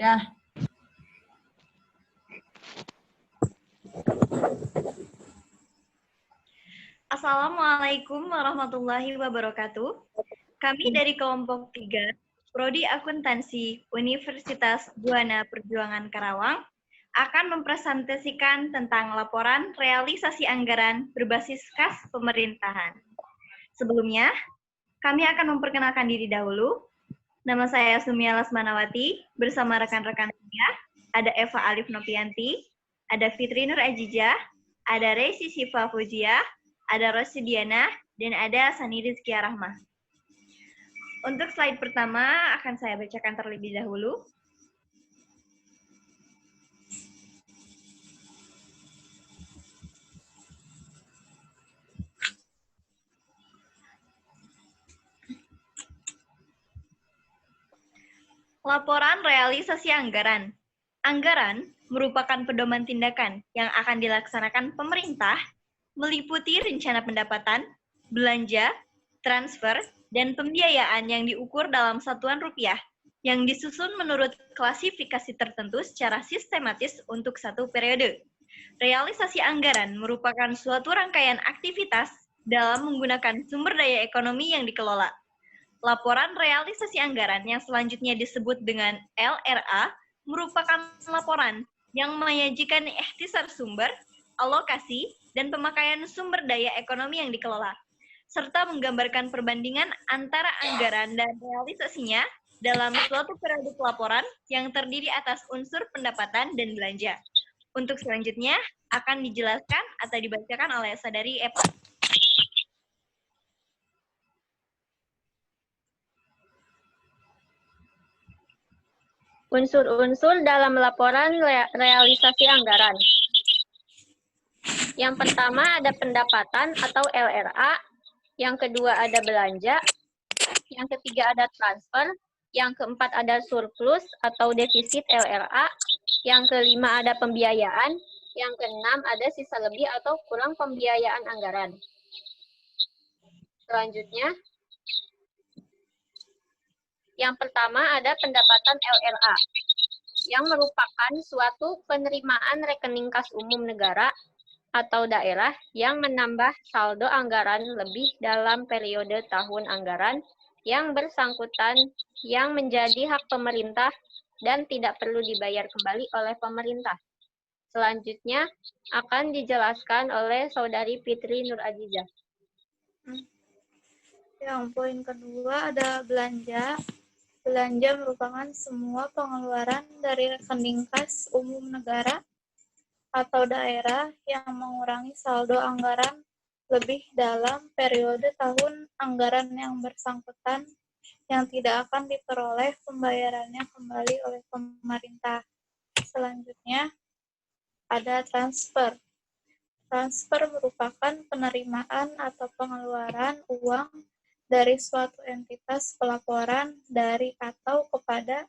Dah. Assalamualaikum warahmatullahi wabarakatuh. Kami dari kelompok 3, Prodi Akuntansi Universitas Buana Perjuangan Karawang, akan mempresentasikan tentang laporan realisasi anggaran berbasis kas pemerintahan. Sebelumnya, kami akan memperkenalkan diri dahulu. Nama saya Sumia Lasmanawati, bersama rekan-rekan saya, ada Eva Alif Nopianti, ada Fitri Nur Ajijah, ada Resi Siva Fujia, ada Rosidiana, dan ada Sani Rizkia Rahmah. Untuk slide pertama akan saya bacakan terlebih dahulu. Laporan realisasi anggaran. Anggaran merupakan pedoman tindakan yang akan dilaksanakan pemerintah meliputi rencana pendapatan, belanja, transfer, dan pembiayaan yang diukur dalam satuan rupiah yang disusun menurut klasifikasi tertentu secara sistematis untuk satu periode. Realisasi anggaran merupakan suatu rangkaian aktivitas dalam menggunakan sumber daya ekonomi yang dikelola. Laporan realisasi anggaran yang selanjutnya disebut dengan LRA merupakan laporan yang menyajikan ikhtisar sumber, alokasi, dan pemakaian sumber daya ekonomi yang dikelola, serta menggambarkan perbandingan antara anggaran dan realisasinya dalam suatu periode pelaporan yang terdiri atas unsur pendapatan dan belanja. Untuk selanjutnya akan dijelaskan atau dibacakan oleh Saudari Eva. Unsur-unsur dalam laporan realisasi anggaran. Yang pertama ada pendapatan atau LRA, yang kedua ada belanja, yang ketiga ada transfer, yang keempat ada surplus atau defisit LRA, yang kelima ada pembiayaan, yang keenam ada sisa lebih atau kurang pembiayaan anggaran. Selanjutnya, yang pertama ada pendapatan LRA, yang merupakan suatu penerimaan rekening kas umum negara atau daerah yang menambah saldo anggaran lebih dalam periode tahun anggaran yang bersangkutan yang menjadi hak pemerintah dan tidak perlu dibayar kembali oleh pemerintah. Selanjutnya akan dijelaskan oleh Saudari Fitri Nur Ajijah. Yang poin kedua ada belanja. Belanja merupakan semua pengeluaran dari rekening kas umum negara atau daerah yang mengurangi saldo anggaran lebih dalam periode tahun anggaran yang bersangkutan yang tidak akan diperoleh pembayarannya kembali oleh pemerintah. Selanjutnya ada transfer. Transfer merupakan penerimaan atau pengeluaran uang dari suatu entitas pelaporan dari atau kepada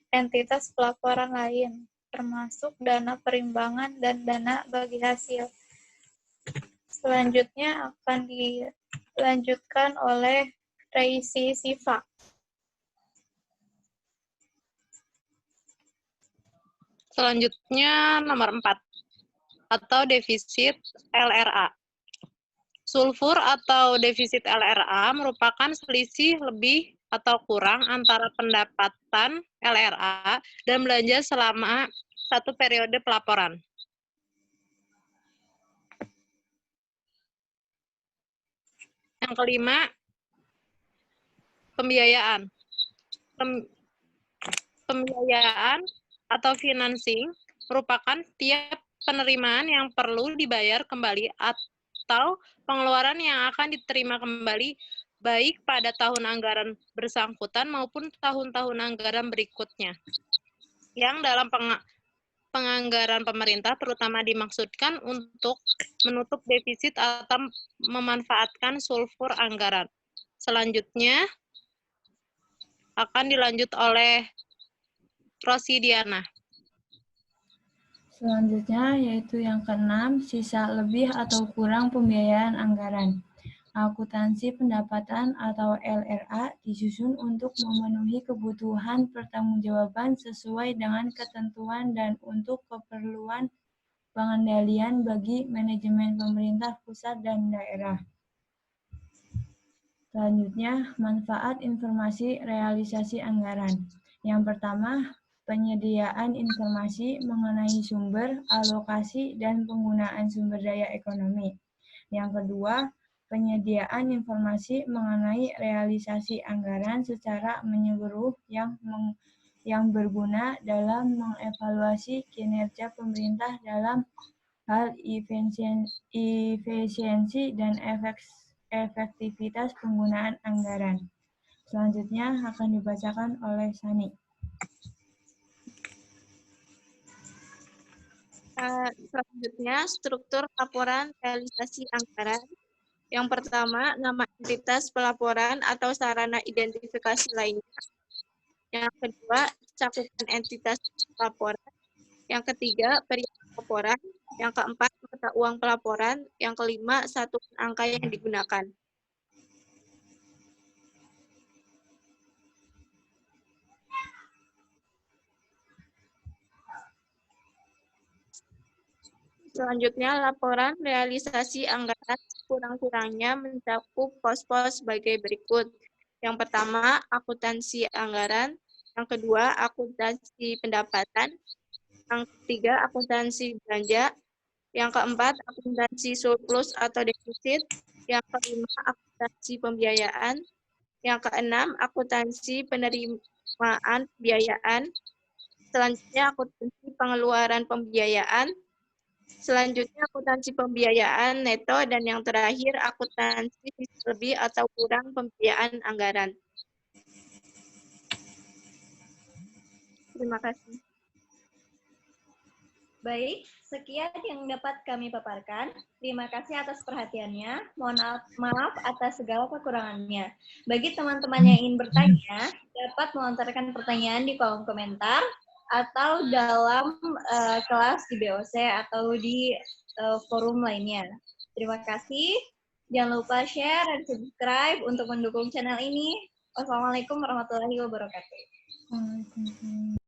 entitas pelaporan lain, termasuk dana perimbangan dan dana bagi hasil. Selanjutnya akan dilanjutkan oleh Resi Siva. Selanjutnya nomor 4, atau defisit LRA. Sulfur atau defisit LRA merupakan selisih lebih atau kurang antara pendapatan LRA dan belanja selama satu periode pelaporan. Yang kelima, pembiayaan. Pembiayaan atau financing merupakan tiap penerimaan yang perlu dibayar kembali atau pengeluaran yang akan diterima kembali baik pada tahun anggaran bersangkutan maupun tahun-tahun anggaran berikutnya. Yang dalam penganggaran pemerintah terutama dimaksudkan untuk menutup defisit atau memanfaatkan sulfur anggaran. Selanjutnya akan dilanjut oleh Rosidiana. Selanjutnya yaitu yang keenam, sisa lebih atau kurang pembiayaan anggaran. Akuntansi pendapatan atau LRA disusun untuk memenuhi kebutuhan pertanggungjawaban sesuai dengan ketentuan dan untuk keperluan pengendalian bagi manajemen pemerintah pusat dan daerah. Selanjutnya, manfaat informasi realisasi anggaran. Yang pertama, penyediaan informasi mengenai sumber, alokasi, dan penggunaan sumber daya ekonomi. Yang kedua, penyediaan informasi mengenai realisasi anggaran secara menyeluruh yang berguna dalam mengevaluasi kinerja pemerintah dalam hal efisiensi dan efektivitas penggunaan anggaran. Selanjutnya akan dibacakan oleh Sani. Selanjutnya, struktur laporan realisasi anggaran. Yang pertama, nama entitas pelaporan atau sarana identifikasi lainnya. Yang kedua, cakupan entitas pelaporan. Yang ketiga, periode pelaporan. Yang keempat, mata uang pelaporan. Yang kelima, satuan angka yang digunakan. Selanjutnya, laporan realisasi anggaran kurang-kurangnya mencakup pos-pos sebagai berikut. Yang pertama, akuntansi anggaran. Yang kedua, akuntansi pendapatan. Yang ketiga, akuntansi belanja. Yang keempat, akuntansi surplus atau defisit. Yang kelima, akuntansi pembiayaan. Yang keenam, akuntansi penerimaan pembiayaan. Selanjutnya, akuntansi pengeluaran pembiayaan. Selanjutnya, akuntansi pembiayaan neto, dan yang terakhir, akuntansi lebih atau kurang pembiayaan anggaran. Terima kasih. Baik, sekian yang dapat kami paparkan. Terima kasih atas perhatiannya. Mohon maaf atas segala kekurangannya. Bagi teman-teman yang ingin bertanya, dapat melontarkan pertanyaan di kolom komentar atau dalam kelas di BOC atau di forum lainnya. Terima kasih. Jangan lupa share dan subscribe untuk mendukung channel ini. Wassalamualaikum warahmatullahi wabarakatuh. Waalaikumsalam.